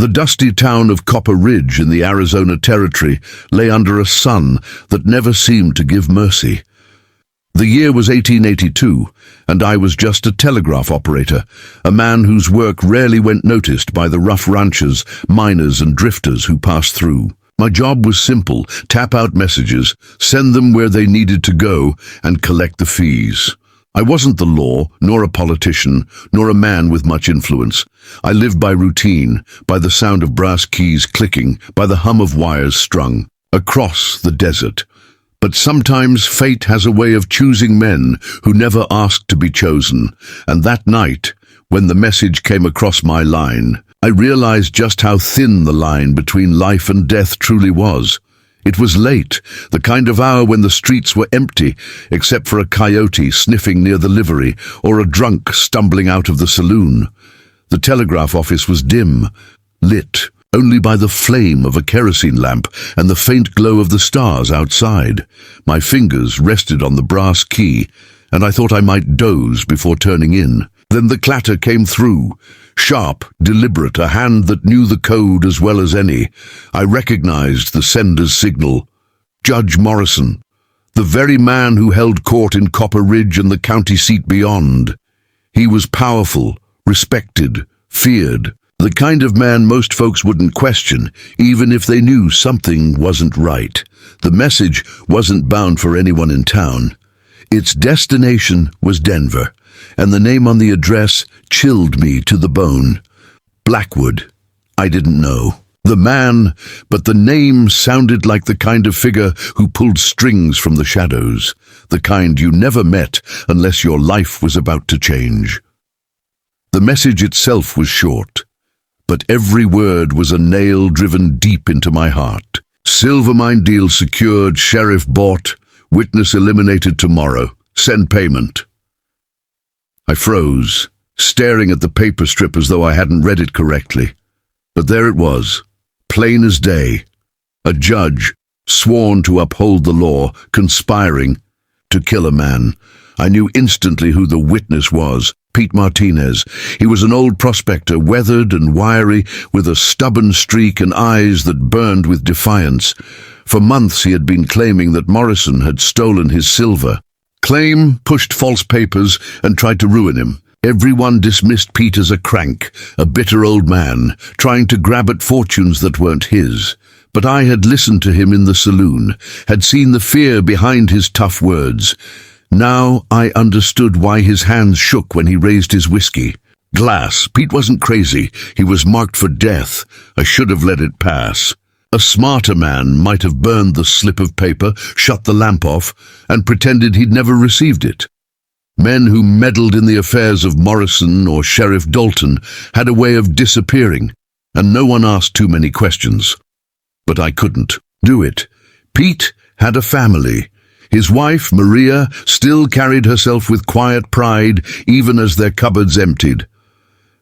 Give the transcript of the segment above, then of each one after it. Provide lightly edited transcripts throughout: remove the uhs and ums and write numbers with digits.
The dusty town of Copper Ridge in the Arizona Territory lay under a sun that never seemed to give mercy. The year was 1882, and I was just a telegraph operator, a man whose work rarely went noticed by the rough ranchers, miners and drifters who passed through. My job was simple: tap out messages, send them where they needed to go, and collect the fees. I wasn't the law, nor a politician, nor a man with much influence. I lived by routine, by the sound of brass keys clicking, by the hum of wires strung, across the desert. But sometimes fate has a way of choosing men who never asked to be chosen, and that night, when the message came across my line, I realized just how thin the line between life and death truly was. It was late, the kind of hour when the streets were empty, except for a coyote sniffing near the livery or a drunk stumbling out of the saloon. The telegraph office was dim, lit only by the flame of a kerosene lamp and the faint glow of the stars outside. My fingers rested on the brass key, and I thought I might doze before turning in. Then the clatter came through, sharp, deliberate, a hand that knew the code as well as any. I recognized the sender's signal. Judge Morrison, the very man who held court in Copper Ridge and the county seat beyond. He was powerful, respected, feared, the kind of man most folks wouldn't question, even if they knew something wasn't right. The message wasn't bound for anyone in town. Its destination was Denver, and the name on the address chilled me to the bone. Blackwood. I didn't know the man, but the name sounded like the kind of figure who pulled strings from the shadows, the kind you never met unless your life was about to change. The message itself was short, but every word was a nail driven deep into my heart. Silver mine deal secured, sheriff bought, witness eliminated tomorrow, send payment. I froze, staring at the paper strip as though I hadn't read it correctly. But there it was, plain as day. A judge, sworn to uphold the law, conspiring to kill a man. I knew instantly who the witness was. Pete Martinez. He was an old prospector, weathered and wiry, with a stubborn streak and eyes that burned with defiance. For months he had been claiming that Morrison had stolen his silver. Claim, pushed false papers, and tried to ruin him. Everyone dismissed Pete as a crank, a bitter old man, trying to grab at fortunes that weren't his. But I had listened to him in the saloon, had seen the fear behind his tough words. Now I understood why his hands shook when he raised his whiskey. Glass. Pete wasn't crazy. He was marked for death. I should have let it pass. A smarter man might have burned the slip of paper, shut the lamp off, and pretended he'd never received it. Men who meddled in the affairs of Morrison or Sheriff Dalton had a way of disappearing, and no one asked too many questions. But I couldn't do it. Pete had a family. His wife, Maria, still carried herself with quiet pride even as their cupboards emptied.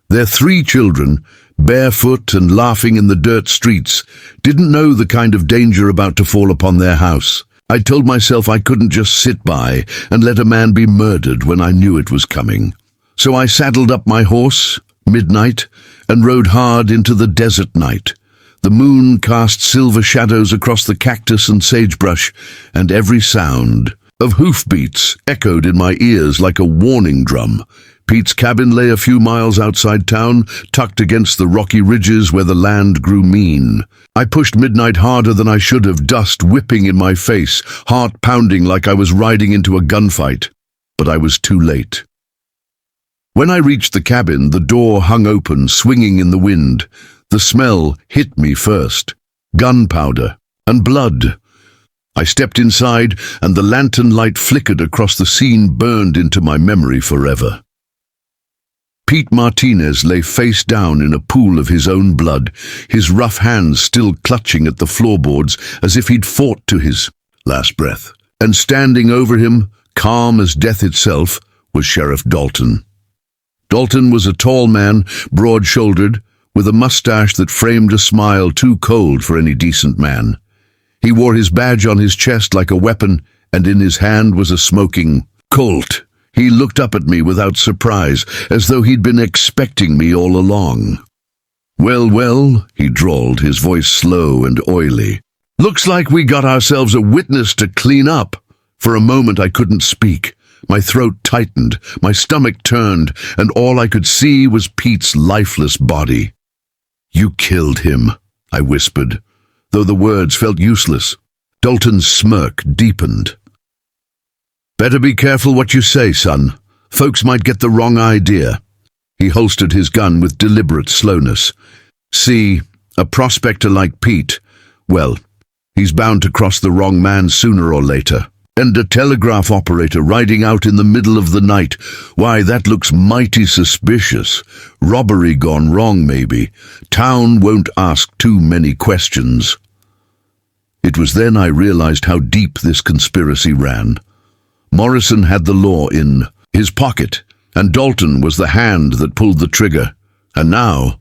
Their 3 children, barefoot and laughing in the dirt streets, didn't know the kind of danger about to fall upon their house. I told myself I couldn't just sit by and let a man be murdered when I knew it was coming. So I saddled up my horse, midnight, and rode hard into the desert night. The moon cast silver shadows across the cactus and sagebrush, and every sound of hoofbeats echoed in my ears like a warning drum. Pete's cabin lay a few miles outside town, tucked against the rocky ridges where the land grew mean. I pushed midnight harder than I should have, dust whipping in my face, heart pounding like I was riding into a gunfight. But I was too late. When I reached the cabin, the door hung open, swinging in the wind. The smell hit me first. Gunpowder and blood. I stepped inside, and the lantern light flickered across the scene, burned into my memory forever. Pete Martinez lay face down in a pool of his own blood, his rough hands still clutching at the floorboards as if he'd fought to his last breath. And standing over him, calm as death itself, was Sheriff Dalton. Dalton was a tall man, broad-shouldered, with a mustache that framed a smile too cold for any decent man. He wore his badge on his chest like a weapon, and in his hand was a smoking Colt. He looked up at me without surprise, as though he'd been expecting me all along. "Well, well," he drawled, his voice slow and oily. "Looks like we got ourselves a witness to clean up." For a moment I couldn't speak. My throat tightened, my stomach turned, and all I could see was Pete's lifeless body. "You killed him," I whispered, though the words felt useless. Dalton's smirk deepened. "Better be careful what you say, son. Folks might get the wrong idea." He holstered his gun with deliberate slowness. "See, a prospector like Pete, well, he's bound to cross the wrong man sooner or later. And a telegraph operator riding out in the middle of the night, why, that looks mighty suspicious. Robbery gone wrong, maybe. Town won't ask too many questions." It was then I realized how deep this conspiracy ran. Morrison had the law in his pocket, and Dalton was the hand that pulled the trigger. And now,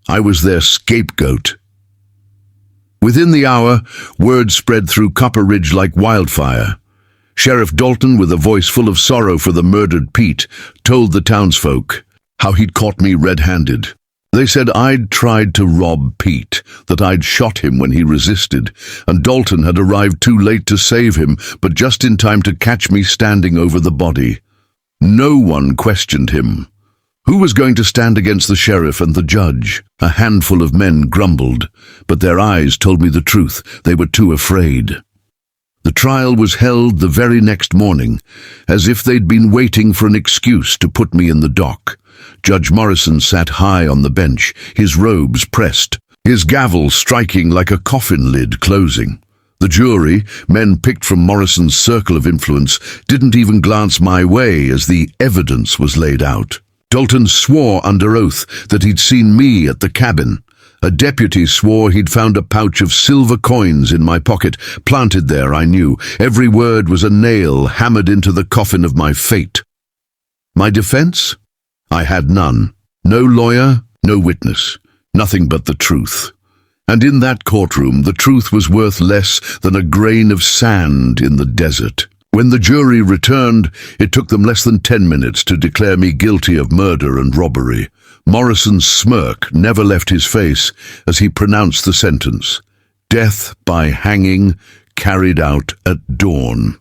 I was their scapegoat. Within the hour, word spread through Copper Ridge like wildfire. Sheriff Dalton, with a voice full of sorrow for the murdered Pete, told the townsfolk how he'd caught me red-handed. They said I'd tried to rob Pete, that I'd shot him when he resisted, and Dalton had arrived too late to save him, but just in time to catch me standing over the body. No one questioned him. Who was going to stand against the sheriff and the judge? A handful of men grumbled, but their eyes told me the truth. They were too afraid. The trial was held the very next morning, as if they'd been waiting for an excuse to put me in the dock. Judge Morrison sat high on the bench, his robes pressed, his gavel striking like a coffin lid closing. The jury, men picked from Morrison's circle of influence, didn't even glance my way as the evidence was laid out. Dalton swore under oath that he'd seen me at the cabin. A deputy swore he'd found a pouch of silver coins in my pocket, planted there, I knew. Every word was a nail hammered into the coffin of my fate. My defense? I had none. No lawyer, no witness. Nothing but the truth. And in that courtroom, the truth was worth less than a grain of sand in the desert. When the jury returned, it took them less than 10 minutes to declare me guilty of murder and robbery. Morrison's smirk never left his face as he pronounced the sentence. Death by hanging, carried out at dawn.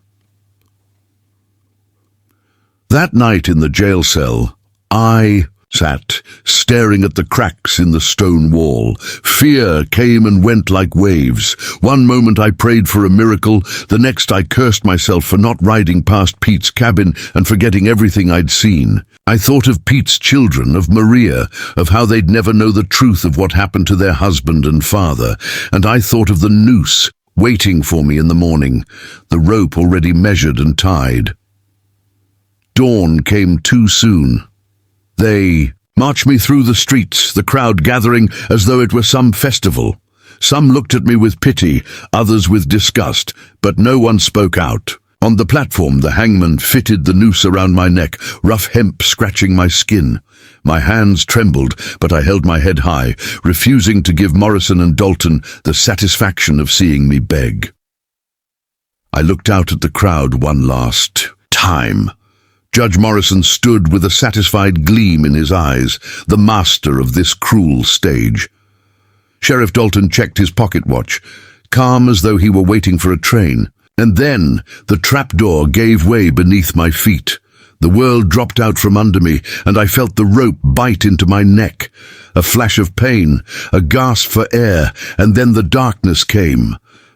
That night in the jail cell, I sat staring at the cracks in the stone wall. Fear came and went like waves. One moment I prayed for a miracle, the next I cursed myself for not riding past Pete's cabin and forgetting everything I'd seen. I thought of Pete's children, of Maria, of how they'd never know the truth of what happened to their husband and father, and I thought of the noose waiting for me in the morning, the rope already measured and tied. Dawn came too soon. They marched me through the streets, the crowd gathering as though it were some festival. Some looked at me with pity, others with disgust, but no one spoke out. On the platform, the hangman fitted the noose around my neck, rough hemp scratching my skin. My hands trembled, but I held my head high, refusing to give Morrison and Dalton the satisfaction of seeing me beg. I looked out at the crowd one last time. Judge Morrison stood with a satisfied gleam in his eyes, the master of this cruel stage. Sheriff Dalton checked his pocket watch, calm as though he were waiting for a train. And then the trapdoor gave way beneath my feet. The world dropped out from under me, and I felt the rope bite into my neck. A flash of pain, a gasp for air, and then the darkness came.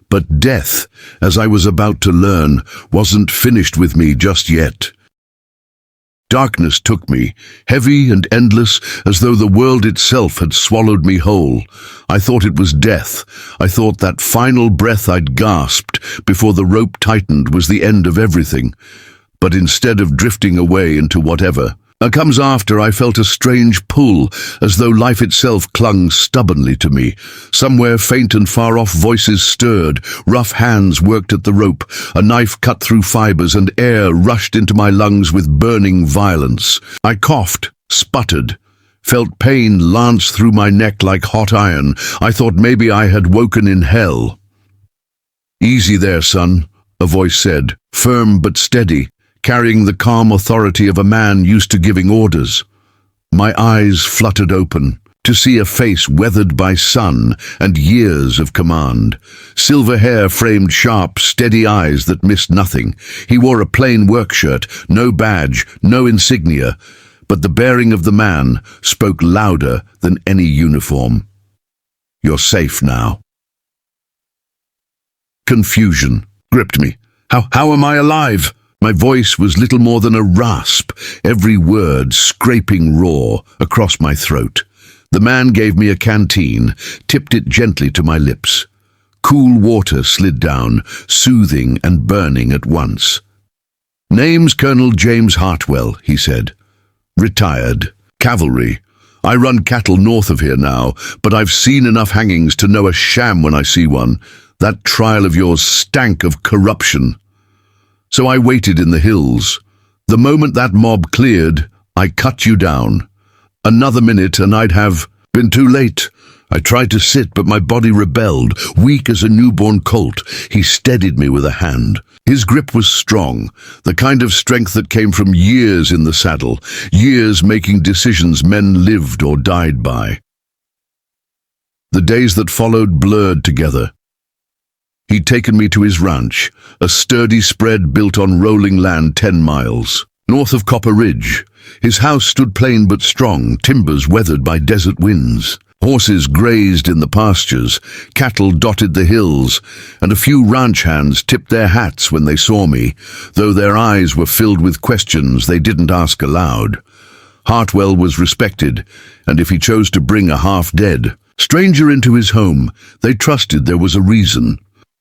But death, as I was about to learn, wasn't finished with me just yet. Darkness took me, heavy and endless, as though the world itself had swallowed me whole. I thought it was death. I thought that final breath I'd gasped before the rope tightened was the end of everything. But instead of drifting away into whatever comes after, I felt a strange pull, as though life itself clung stubbornly to me. Somewhere faint and far-off voices stirred, rough hands worked at the rope, a knife cut through fibers, and air rushed into my lungs with burning violence. I coughed, sputtered, felt pain lance through my neck like hot iron. I thought maybe I had woken in hell. "Easy there, son," a voice said, firm but steady, carrying the calm authority of a man used to giving orders. My eyes fluttered open. to see a face weathered by sun and years of command. Silver hair framed sharp, steady eyes that missed nothing. He wore a plain work shirt, no badge, no insignia, but the bearing of the man spoke louder than any uniform. "You're safe now." Confusion gripped me. How am I alive? My voice was little more than a rasp, every word scraping raw across my throat. The man gave me a canteen, tipped it gently to my lips. Cool water slid down, soothing and burning at once. "Name's Colonel James Hartwell," he said. "Retired. Cavalry. I run cattle north of here now, but I've seen enough hangings to know a sham when I see one. That trial of yours stank of corruption. So I waited in the hills. The moment that mob cleared, I cut you down. Another minute and I'd have been too late. I tried to sit, but my body rebelled, weak as a newborn colt. He steadied me with a hand. His grip was strong, the kind of strength that came from years in the saddle, years making decisions men lived or died by. The days that followed blurred together. He'd taken me to his ranch, a sturdy spread built on rolling land 10 miles. North of Copper Ridge, his house stood plain but strong, timbers weathered by desert winds. Horses grazed in the pastures, cattle dotted the hills, and a few ranch hands tipped their hats when they saw me, though their eyes were filled with questions they didn't ask aloud. Hartwell was respected, and if he chose to bring a half-dead stranger into his home, they trusted there was a reason.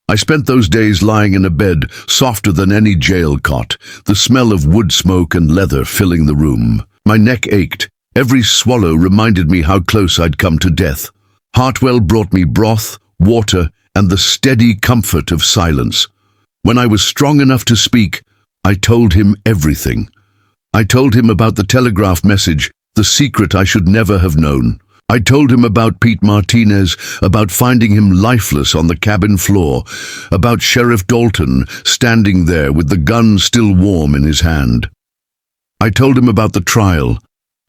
I spent those days lying in a bed softer than any jail cot, the smell of wood smoke and leather filling the room. My neck ached. Every swallow reminded me how close I'd come to death. Hartwell brought me broth, water, and the steady comfort of silence. When I was strong enough to speak, I told him everything. I told him about the telegraph message, the secret I should never have known. I told him about Pete Martinez, about finding him lifeless on the cabin floor, about Sheriff Dalton standing there with the gun still warm in his hand. I told him about the trial,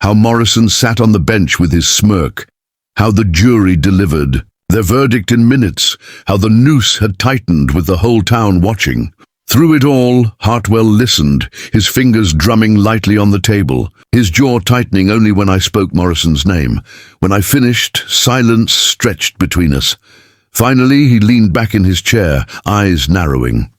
how Morrison sat on the bench with his smirk, how the jury delivered their verdict in minutes, how the noose had tightened with the whole town watching. Through it all, Hartwell listened, his fingers drumming lightly on the table, his jaw tightening only when I spoke Morrison's name. When I finished, silence stretched between us. Finally, he leaned back in his chair, eyes narrowing.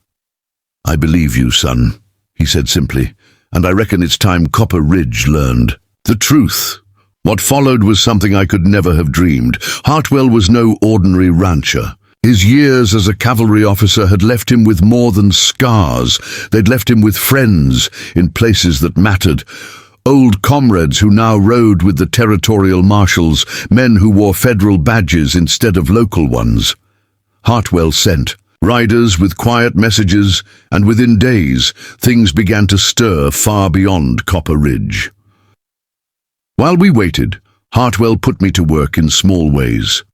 "I believe you, son," he said simply, "and I reckon it's time Copper Ridge learned the truth." What followed was something I could never have dreamed. Hartwell was no ordinary rancher. His years as a cavalry officer had left him with more than scars. They'd left him with friends in places that mattered. Old comrades who now rode with the territorial marshals, men who wore federal badges instead of local ones. Hartwell sent riders with quiet messages, and within days, things began to stir far beyond Copper Ridge. While we waited, Hartwell put me to work in small ways.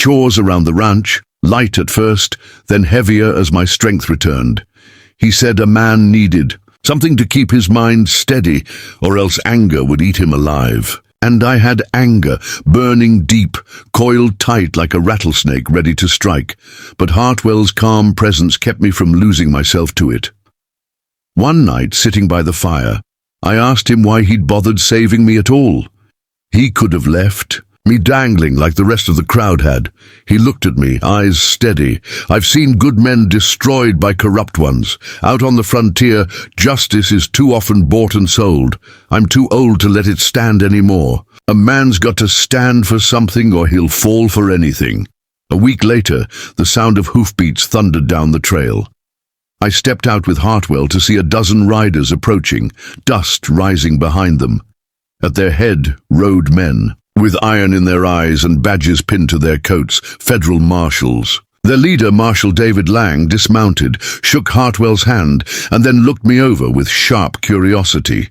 Chores around the ranch, light at first, then heavier as my strength returned. He said a man needed something to keep his mind steady, or else anger would eat him alive. And I had anger, burning deep, coiled tight like a rattlesnake ready to strike. But Hartwell's calm presence kept me from losing myself to it. One night, sitting by the fire, I asked him why he'd bothered saving me at all. He could have left me dangling like the rest of the crowd had. He looked at me, eyes steady. "I've seen good men destroyed by corrupt ones. Out on the frontier, justice is too often bought and sold. I'm too old to let it stand anymore. A man's got to stand for something or he'll fall for anything." A week later, the sound of hoofbeats thundered down the trail. I stepped out with Hartwell to see a dozen riders approaching, dust rising behind them. At their head rode men, with iron in their eyes and badges pinned to their coats, federal marshals. Their leader, Marshal David Lang, dismounted, shook Hartwell's hand, and then looked me over with sharp curiosity.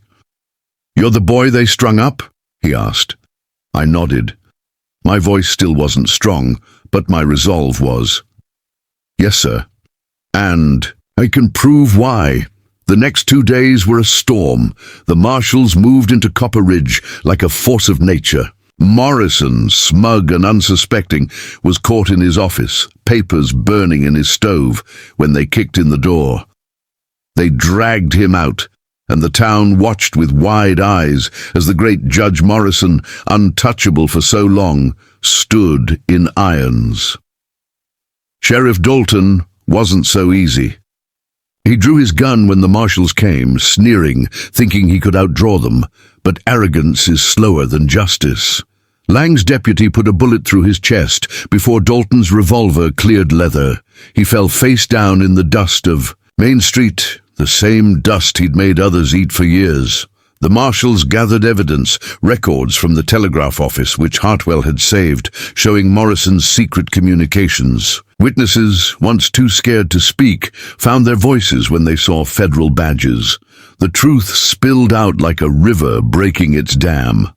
"You're the boy they strung up?" he asked. I nodded. My voice still wasn't strong, but my resolve was. "Yes, sir. And I can prove why." The next 2 days were a storm. The marshals moved into Copper Ridge like a force of nature. Morrison, smug and unsuspecting, was caught in his office, papers burning in his stove, when they kicked in the door. They dragged him out, and the town watched with wide eyes as the great Judge Morrison, untouchable for so long, stood in irons. Sheriff Dalton wasn't so easy. He drew his gun when the marshals came, sneering, thinking he could outdraw them, but arrogance is slower than justice. Lang's deputy put a bullet through his chest before Dalton's revolver cleared leather. He fell face down in the dust of Main Street, the same dust he'd made others eat for years. The marshals gathered evidence, records from the telegraph office which Hartwell had saved, showing Morrison's secret communications. Witnesses, once too scared to speak, found their voices when they saw federal badges. The truth spilled out like a river breaking its dam.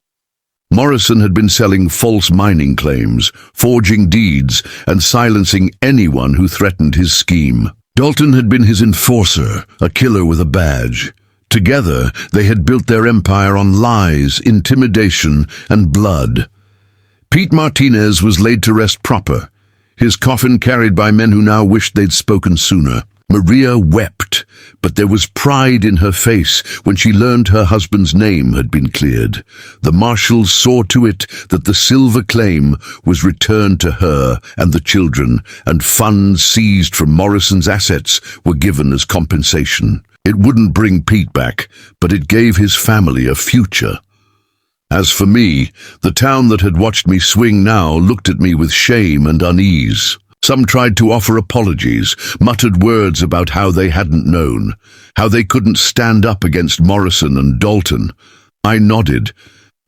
Morrison had been selling false mining claims, forging deeds, and silencing anyone who threatened his scheme. Dalton had been his enforcer, a killer with a badge. Together, they had built their empire on lies, intimidation, and blood. Pete Martinez was laid to rest proper, his coffin carried by men who now wished they'd spoken sooner. Maria wept, but there was pride in her face when she learned her husband's name had been cleared. The marshals saw to it that the silver claim was returned to her and the children, and funds seized from Morrison's assets were given as compensation. It wouldn't bring Pete back, but it gave his family a future. As for me, the town that had watched me swing now looked at me with shame and unease. Some tried to offer apologies, muttered words about how they hadn't known, how they couldn't stand up against Morrison and Dalton. I nodded,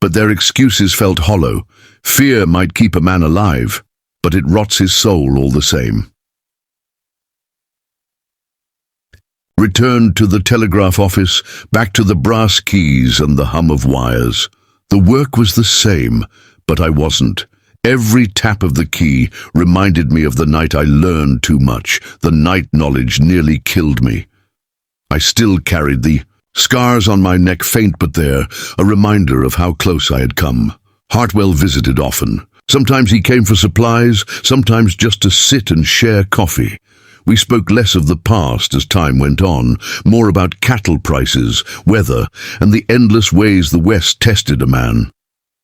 but their excuses felt hollow. Fear might keep a man alive, but it rots his soul all the same. Returned to the telegraph office, back to the brass keys and the hum of wires. The work was the same, but I wasn't. Every tap of the key reminded me of the night I learned too much, the night knowledge nearly killed me. I still carried the scars on my neck, faint but there, a reminder of how close I had come. Hartwell visited often. Sometimes he came for supplies, sometimes just to sit and share coffee. We spoke less of the past as time went on, more about cattle prices, weather, and the endless ways the West tested a man.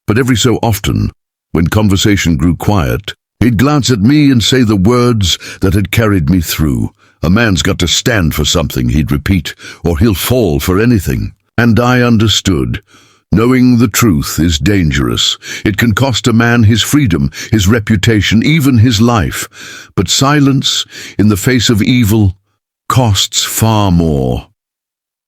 But every so often, when conversation grew quiet, he'd glance at me and say the words that had carried me through. A man's got to stand for something, he'd repeat, or he'll fall for anything. And I understood. Knowing the truth is dangerous. It can cost a man his freedom, his reputation, even his life. But silence, in the face of evil, costs far more.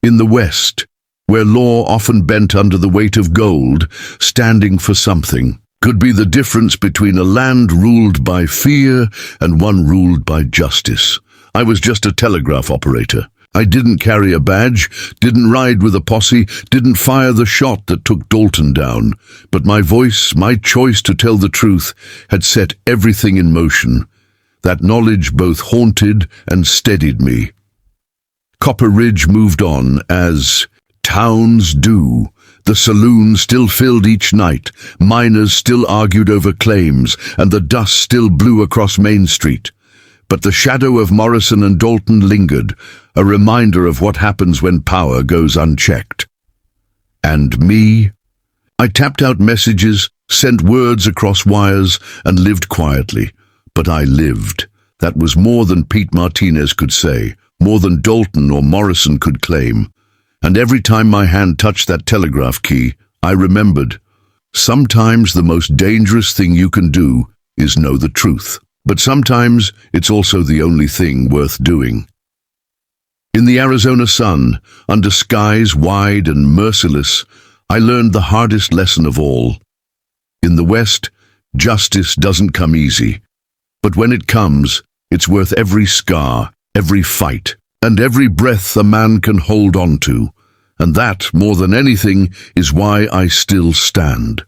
In the West, where law often bent under the weight of gold, standing for something could be the difference between a land ruled by fear and one ruled by justice. I was just a telegraph operator. I didn't carry a badge, didn't ride with a posse, didn't fire the shot that took Dalton down. But my voice, my choice to tell the truth, had set everything in motion. That knowledge both haunted and steadied me. Copper Ridge moved on as towns do. The saloon still filled each night, miners still argued over claims, and the dust still blew across Main Street. But the shadow of Morrison and Dalton lingered, a reminder of what happens when power goes unchecked. And me? I tapped out messages, sent words across wires, and lived quietly. But I lived. That was more than Pete Martinez could say, more than Dalton or Morrison could claim. And every time my hand touched that telegraph key, I remembered, sometimes the most dangerous thing you can do is know the truth. But sometimes it's also the only thing worth doing. In the Arizona sun, under skies wide and merciless, I learned the hardest lesson of all. In the West, justice doesn't come easy. But when it comes, it's worth every scar, every fight, and every breath a man can hold on to. And that, more than anything, is why I still stand.